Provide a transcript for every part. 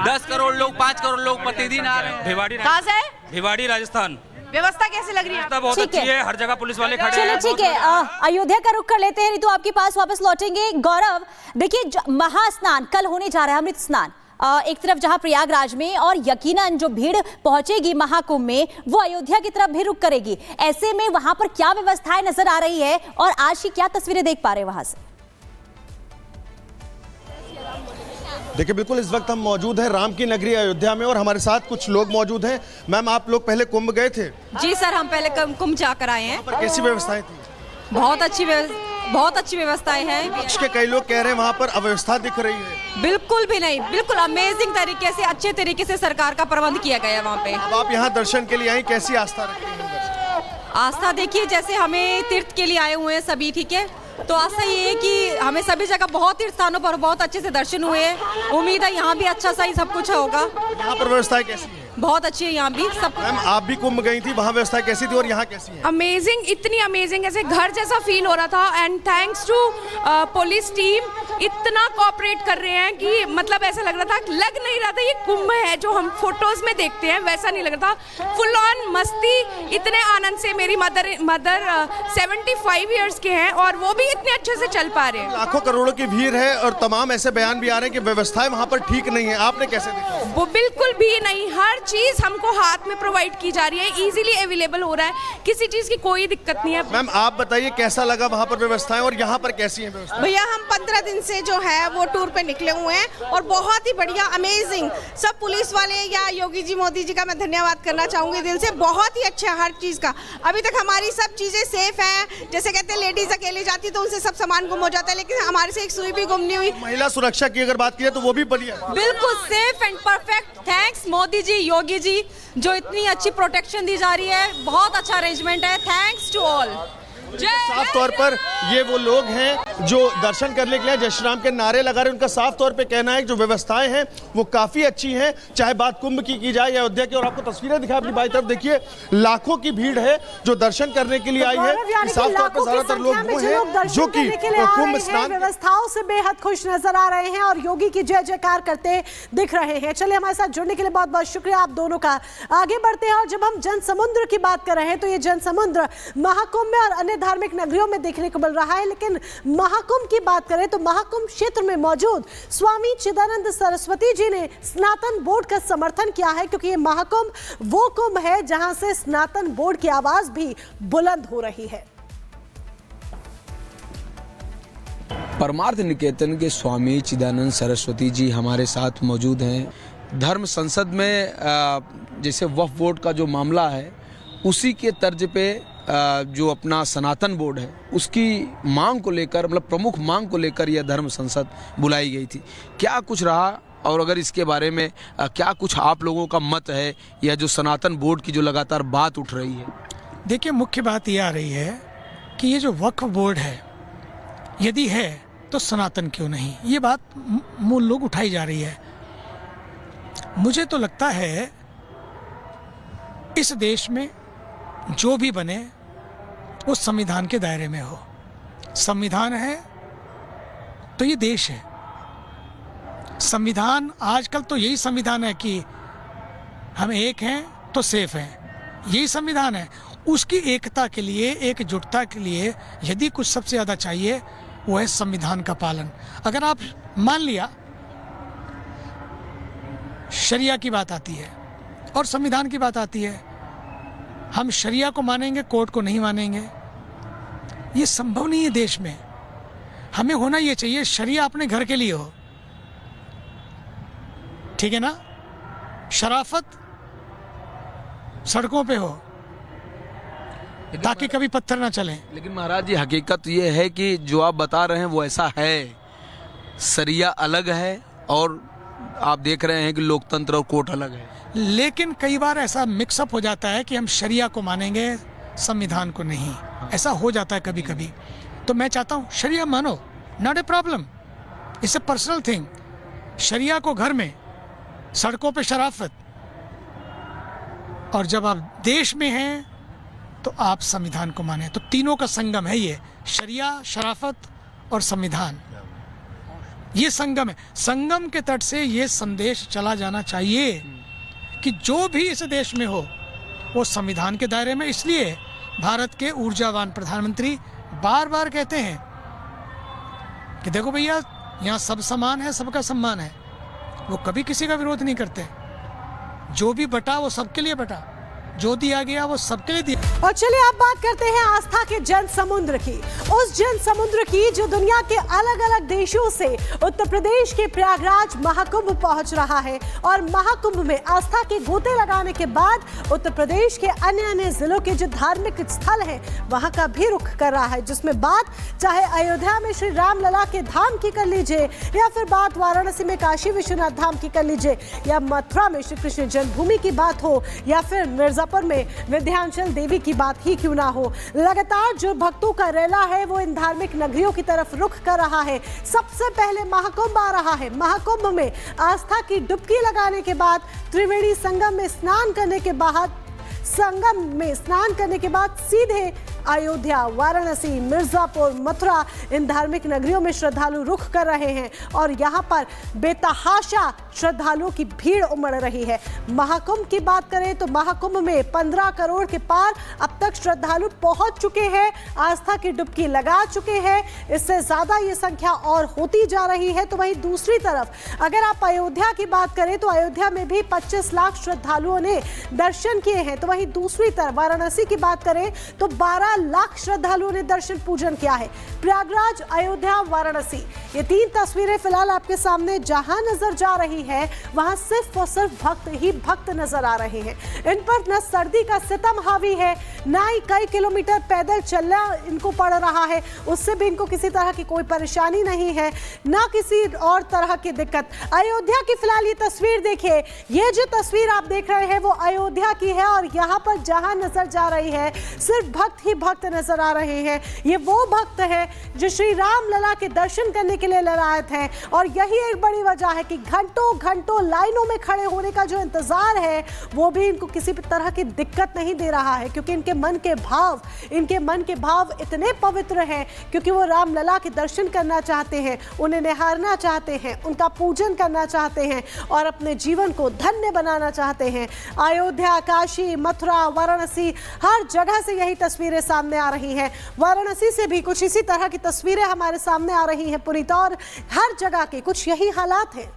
10 करोड़ लोग 5 करोड़ लोग प्रतिदिन आ रहे हैं। भिवाड़ी राजस्थान। व्यवस्था कैसी लग रही है? बहुत अच्छी है, हर जगह पुलिस वाले खड़े हैं। चलो ठीक है, अयोध्या का रुख कर लेते हैं, तो आपके पास वापस लौटेंगे। गौरव, देखिए महास्नान कल होने जा रहा है, अमृत स्नान एक तरफ जहां प्रयागराज में, और यकीनन जो भीड़ पहुंचेगी महाकुंभ में वो अयोध्या की तरफ भी रुख करेगी। ऐसे में वहां पर क्या व्यवस्थाएं नजर आ रही है और आज की क्या तस्वीरें देख पा रहे हैं वहां से? देखिए बिल्कुल इस वक्त हम मौजूद हैं राम की नगरी अयोध्या में और हमारे साथ कुछ लोग मौजूद हैं। मैम, आप लोग पहले कुंभ गए थे? जी सर, हम पहले कुंभ जाकर आए हैं। पर कैसी व्यवस्थाएं थी? बहुत अच्छी व्यवस्थाएं हैं। विपक्ष के कई लोग कह रहे हैं वहाँ पर अव्यवस्था दिख रही है। बिल्कुल भी नहीं, बिल्कुल अमेजिंग तरीके से, अच्छे तरीके से सरकार का प्रबंध किया गया है वहाँ पे। अब आप यहाँ दर्शन के लिए आई, कैसी आस्था रखती हैं? आस्था देखिए, जैसे हमें तीर्थ के लिए आए हुए हैं सभी, ठीक है, तो आस्था ये है कि हमें सभी जगह बहुत तीर्थ स्थानों पर बहुत अच्छे से दर्शन हुए हैं। उम्मीद है यहाँ भी अच्छा सा ही सब कुछ होगा। यहाँ पर व्यवस्थाएं कैसी है? बहुत अच्छी है यहाँ भी सब। मैम, आप भी कुंभ गई थी, वहाँ व्यवस्था कैसी थी और यहाँ कैसी है? अमेजिंग, इतनी अमेजिंग, ऐसे घर जैसा फील हो रहा था। And thanks to police team, इतना कोऑपरेट कर रहे हैं कि मतलब ऐसा लग रहा था, लग नहीं रहा था ये कुंभ है जो हम फोटोज में देखते हैं, वैसा नहीं लग रहा था। फुल ऑन मस्ती, इतने आनंद से। मेरी मदर 75 इयर्स के हैं और वो भी इतने अच्छे से चल पा रहे हैं। लाखों करोड़ों की भीड़ है और तमाम ऐसे बयान भी आ रहे हैं कि व्यवस्थाएं वहाँ पर ठीक नहीं है, आपने कैसे देखा? वो बिल्कुल भी नहीं, हर चीज हमको हाथ में प्रोवाइड की जा रही है, इजीली अवेलेबल हो रहा है, किसी चीज की कोई दिक्कत नहीं है। मैम, आप बताइए कैसा लगा वहाँ पर व्यवस्थाएं और यहाँ पर कैसी है व्यवस्था? भैया, हम 15 दिन से जो है वो टूर पे निकले हुए हैं और बहुत ही बढ़िया, अमेजिंग। सब पुलिस वाले या योगी जी, मोदी जी का मैं धन्यवाद करना चाहूंगी दिल से। बहुत ही अच्छा हर चीज का। अभी तक हमारी सब चीजें सेफ हैं। जैसे कहते हैं लेडीज अकेले जाती तो उनसे सब सामान गुम हो जाता है, लेकिन हमारे से एक सुई भी गुम नहीं हुई। महिला सुरक्षा की अगर बात की तो वो भी बढ़िया, बिल्कुल safe and perfect. Thanks Modi ji, Yogi ji, जो इतनी अच्छी प्रोटेक्शन दी जा रही है। बहुत अच्छा अरेंजमेंट है। Thanks to all. साफ तौर पर ये वो लोग हैं जो दर्शन करने के लिए जय श्री राम के नारे लगा रहे हैं। उनका साफ तौर पे कहना है कि जो व्यवस्थाएं हैं वो काफी अच्छी हैं, चाहे बात कुंभ की जाए या अयोध्या की। और आपको तस्वीरें दिखा, अपनी बाई तरफ देखिए, लाखों की भीड़ है जो दर्शन करने के लिए आई है। साफ तौर पर ज्यादातर लोग वो हैं जो कि कुंभ स्नान व्यवस्थाओं से बेहद खुश नजर आ रहे हैं और योगी की जय जयकार करते दिख रहे हैं। चलिए, हमारे साथ जुड़ने के लिए बहुत बहुत शुक्रिया आप दोनों का। आगे बढ़ते हैं और जब हम जन समुद्र की बात कर रहे हैं तो ये जन समुद्र महाकुंभ में और अन्य धार्मिक नगरियों में देखने को मिल रहा है, लेकिन महाकुंभ की बात करें तो महाकुंभ क्षेत्र में मौजूद स्वामी चिदानंद सरस्वती जी ने स्नातन बोर्ड का समर्थन किया है, क्योंकि ये महाकुंभ वो कुंभ है जहां से स्नातन बोर्ड की आवाज भी बुलंद हो रही है। परमार्थ निकेतन के स्वामी चिदानंद सरस्वती जी हमारे साथ मौजूद हैं। धर्म संसद में जैसे वक्फ बोर्ड का जो मामला है उसी के तर्ज पे जो अपना सनातन बोर्ड है उसकी मांग को लेकर, मतलब प्रमुख मांग को लेकर यह धर्म संसद बुलाई गई थी। क्या कुछ रहा और अगर इसके बारे में क्या कुछ आप लोगों का मत है, या जो सनातन बोर्ड की जो लगातार बात उठ रही है? देखिए, मुख्य बात यह आ रही है कि ये जो वक्फ बोर्ड है यदि है तो सनातन क्यों नहीं, ये बात मूल लोग उठाई जा रही है। मुझे तो लगता है इस देश में जो भी बने वो संविधान के दायरे में हो। संविधान है तो ये देश है। संविधान, आजकल तो यही संविधान है कि हम एक हैं तो सेफ हैं, यही संविधान है। उसकी एकता के लिए, एकजुटता के लिए यदि कुछ सबसे ज़्यादा चाहिए वो है संविधान का पालन। अगर आप मान लिया शरिया की बात आती है और संविधान की बात आती है, हम शरिया को मानेंगे, कोर्ट को नहीं मानेंगे, ये संभव नहीं है देश में। हमें होना ये चाहिए शरिया अपने घर के लिए हो, ठीक है ना, शराफत सड़कों पे हो ताकि कभी पत्थर ना चले। लेकिन महाराज जी, हकीकत ये है कि जो आप बता रहे हैं वो ऐसा है, शरिया अलग है और आप देख रहे हैं कि लोकतंत्र और कोर्ट अलग है। लेकिन कई बार ऐसा मिक्सअप हो जाता है कि हम शरिया को मानेंगे, संविधान को नहीं। ऐसा हो जाता है कभी कभी। तो मैं चाहता हूँ शरिया मानो, not a problem, it's a personal thing. शरिया को घर में, सड़कों पे शराफत, और जब आप देश में हैं तो आप संविधान को माने। तो तीनों का संगम है ये, शरिया, शराफत और संविधान। ये संगम है। संगम के तट से ये संदेश चला जाना चाहिए कि जो भी इस देश में हो वो संविधान के दायरे में। इसलिए भारत के ऊर्जावान प्रधानमंत्री बार बार कहते हैं कि देखो भैया, यहाँ सब समान है, सबका सम्मान है। वो कभी किसी का विरोध नहीं करते। जो भी बटा वो सबके लिए बटा, जो दिया गया वो सबके लिए दिया। और चलिए अब बात करते हैं आस्था के जन समुद्र की, उस जन समुद्र की जो दुनिया के अलग अलग देशों से उत्तर प्रदेश के प्रयागराज महाकुंभ पहुंच रहा है। और महाकुंभ में आस्था के गोते लगाने के बाद उत्तर प्रदेश के अन्य अन्य जिलों के जो धार्मिक स्थल हैं वहां का भी रुख कर रहा है, जिसमें बात चाहे अयोध्या में श्री रामलला के धाम की कर लीजिए, या फिर बात वाराणसी में काशी विश्वनाथ धाम की कर लीजिए, या मथुरा में श्री कृष्ण जन्मभूमि की बात हो, या फिर मिर्जापुर में विंध्याचल देवी की बात ही क्यों ना हो। लगातार जो भक्तों का रेला है वो इन धार्मिक नगरियों की तरफ रुख कर रहा है। सबसे पहले महाकुंभ आ रहा है। महाकुंभ में आस्था की डुबकी लगाने के बाद, त्रिवेणी संगम में स्नान करने के बाद सीधे अयोध्या, वाराणसी, मिर्जापुर, मथुरा, इन धार्मिक नगरियों में श्रद्धालु रुख कर रहे हैं और यहाँ पर बेतहाशा श्रद्धालुओं की भीड़ उमड़ रही है। महाकुंभ की बात करें तो महाकुंभ में 15 करोड़ के पार अब तक श्रद्धालु पहुंच चुके हैं, आस्था की डुबकी लगा चुके हैं। इससे ज्यादा ये संख्या और होती जा रही है। तो वहीं दूसरी तरफ अगर आप अयोध्या की बात करें तो अयोध्या में भी 25 लाख श्रद्धालुओं ने दर्शन किए हैं। तो वहीं दूसरी तरफ वाराणसी की बात करें तो 12 लाख श्रद्धालुओं ने दर्शन पूजन किया है। प्रयागराज, अयोध्या, वाराणसी, ये 3 तस्वीरें फिलहाल आपके सामने जहां नजर जा रही है वहां सिर्फ और सिर्फ भक्त ही भक्त नजर आ रहे हैं। इन पर न सर्दी का सितम हावी है, ना ही कई किलोमीटर पैदल चलना इनको पड़ रहा है, उससे भी इनको किसी तरह की कोई परेशानी नहीं है, ना किसी और तरह की दिक्कत। अयोध्या की फिलहाल ये तस्वीर देखिए, ये जो तस्वीर आप देख रहे हैं वो अयोध्या की है और यहाँ पर जहां नजर जा रही है सिर्फ भक्त ही भक्त नजर आ रहे हैं। ये वो भक्त हैं जो श्री रामलला के दर्शन करने के लिए ललायत हैं और यही एक बड़ी वजह है कि घंटों घंटों लाइनों में खड़े होने का जो इंतजार है वो भी इनको किसी भी तरह की दिक्कत नहीं दे रहा है, क्योंकि इनके मन के भाव इतने पवित्र हैं, क्योंकि वो रामलला के दर्शन करना चाहते हैं, उन्हें निहारना चाहते हैं, उनका पूजन करना चाहते हैं और अपने जीवन को धन्य बनाना चाहते हैं। अयोध्या, काशी, मथुरा, वाराणसी, हर जगह से यही तस्वीरें सामने आ रही हैं। वाराणसी से भी कुछ इसी तरह की तस्वीरें हमारे सामने आ रही हैं पुनीता, और हर जगह के कुछ यही हालात हैं।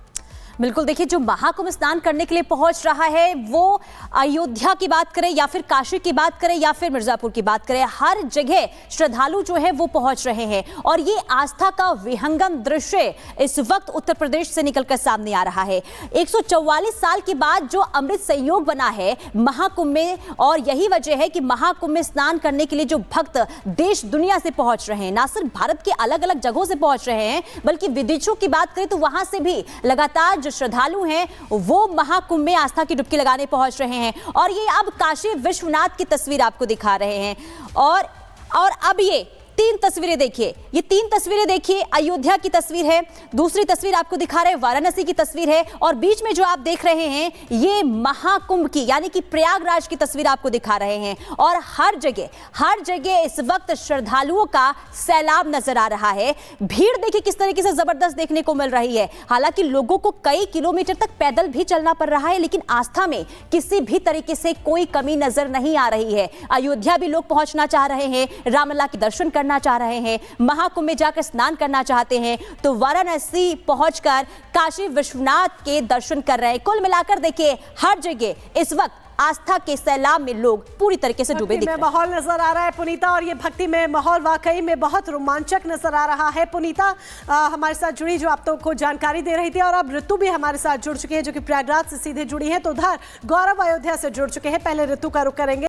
बिल्कुल, देखिए जो महाकुंभ स्नान करने के लिए पहुंच रहा है वो अयोध्या की बात करें या फिर काशी की बात करें या फिर मिर्जापुर की बात करें, हर जगह श्रद्धालु जो है वो पहुंच रहे हैं और ये आस्था का विहंगम दृश्य इस वक्त उत्तर प्रदेश से निकलकर सामने आ रहा है। 144 साल के बाद जो अमृत संयोग बना है महाकुंभ में, और यही वजह है कि महाकुंभ में स्नान करने के लिए जो भक्त देश दुनिया से पहुंच रहे हैं, ना सिर्फ भारत के अलग अलग जगहों से पहुंच रहे हैं बल्कि विदेशों की बात करें तो वहां से भी लगातार जो श्रद्धालु हैं वो महाकुंभ में आस्था की डुबकी लगाने पहुंच रहे हैं। और ये अब काशी विश्वनाथ की तस्वीर आपको दिखा रहे हैं और अब ये 3 तस्वीरें देखिए, ये 3 तस्वीरें देखिए, अयोध्या की तस्वीर है, दूसरी तस्वीर आपको दिखा रहे हैं वाराणसी की तस्वीर है और बीच में जो आप देख रहे हैं ये महाकुंभ की यानी कि प्रयागराज की तस्वीर आपको दिखा रहे हैं। और हर जगह इस वक्त श्रद्धालुओं का सैलाब नजर आ रहा है। भीड़ देखिए किस तरीके से जबरदस्त देखने को मिल रही है। हालांकि लोगों को कई किलोमीटर तक पैदल भी चलना पड़ रहा है, लेकिन आस्था में किसी भी तरीके से कोई कमी नजर नहीं आ रही है। अयोध्या भी लोग पहुंचना चाह रहे हैं, रामलला के दर्शन करना चाह रहे हैं, महाकुंभ में जाकर स्नान करना चाहते हैं, तो वाराणसी पहुंचकर काशी विश्वनाथ के दर्शन कर रहे हैं। कुल मिलाकर देखिए हर जगह इस वक्त आस्था के सैलाब में लोग पूरी तरीके से डूबे दिख रहे हैं। माहौल नजर आ रहा है पुनीता, और ये भक्ति में माहौल वाकई में बहुत रोमांचक नजर आ रहा है। पुनीता हमारे साथ जुड़ी, जो आप तो को जानकारी दे रही थी, और अब ऋतु भी हमारे साथ जुड़ चुकी है जो कि प्रयागराज से सीधे जुड़ी है। तो उधर गौरव अयोध्या से जुड़ चुके हैं, पहले ऋतु का रुख करेंगे।